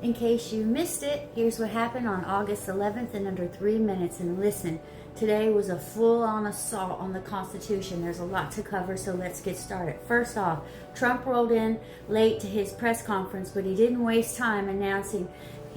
In case you missed it, here's what happened on August 11th in under 3 minutes. And listen, today was a full-on assault on the Constitution. There's a lot to cover, so let's get started. First off, Trump rolled in late to his press conference, but he didn't waste time announcing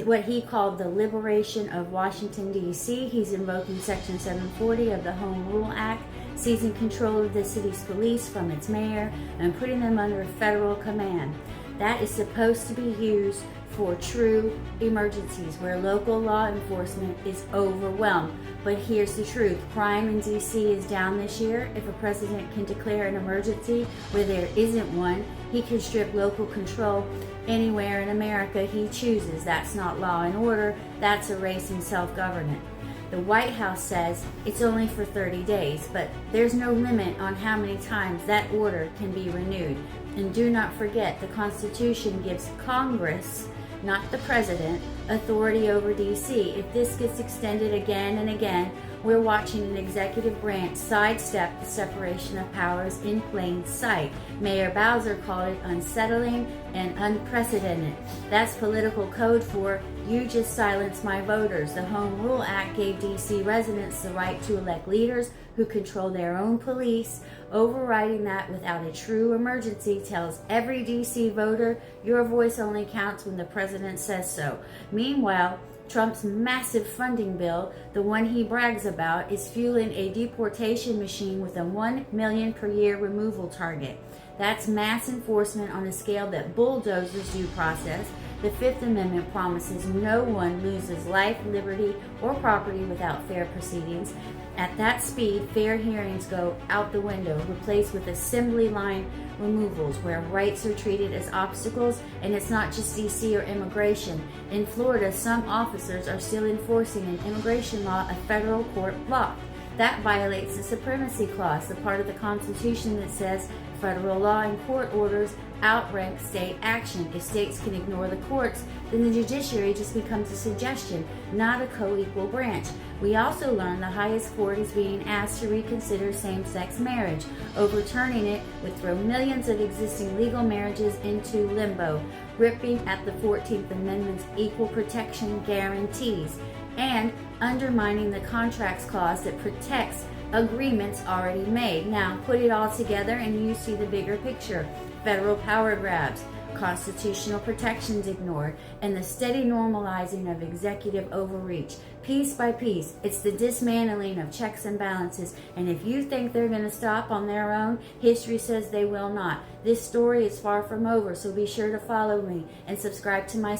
what he called the liberation of Washington, D.C. He's invoking Section 740 of the Home Rule Act, seizing control of the city's police from its mayor and putting them under federal command. That is supposed to be used for true emergencies where local law enforcement is overwhelmed. But here's the truth. Crime in D.C. is down this year. If a president can declare an emergency where there isn't one, he can strip local control anywhere in America he chooses. That's not law and order. That's erasing self-government. The White House says it's only for 30 days, but there's no limit on how many times that order can be renewed. And do not forget, the Constitution gives Congress, not the president, authority over D.C. If this gets extended again and again, we're watching an executive branch sidestep the separation of powers in plain sight. Mayor Bowser called it unsettling and unprecedented. That's political code for you just silenced my voters. The Home Rule Act gave D.C. residents the right to elect leaders who control their own police. Overriding that without a true emergency tells every D.C. voter your voice only counts when the president says so. Meanwhile, Trump's massive funding bill, the one he brags about, is fueling a deportation machine with a $1 million per year removal target. That's mass enforcement on a scale that bulldozes due process. The Fifth Amendment promises no one loses life, liberty, or property without fair proceedings. At that speed, fair hearings go out the window, replaced with assembly line removals where rights are treated as obstacles. And it's not just D.C. or immigration. In Florida, some officers are still enforcing an immigration law a federal court blocked. That violates the Supremacy Clause, the part of the Constitution that says federal law and court orders outrank state action. If states can ignore the courts, then the judiciary just becomes a suggestion, not a co-equal branch. We also learned the highest court is being asked to reconsider same-sex marriage. Overturning it would throw millions of existing legal marriages into limbo, ripping at the 14th Amendment's equal protection guarantees, and undermining the contracts clause that protects agreements already made. Now, put it all together and you see the bigger picture. Federal power grabs, constitutional protections ignored, and the steady normalizing of executive overreach. Piece by piece, it's the dismantling of checks and balances. And if you think they're going to stop on their own, history says they will not. This story is far from over, so be sure to follow me and subscribe to my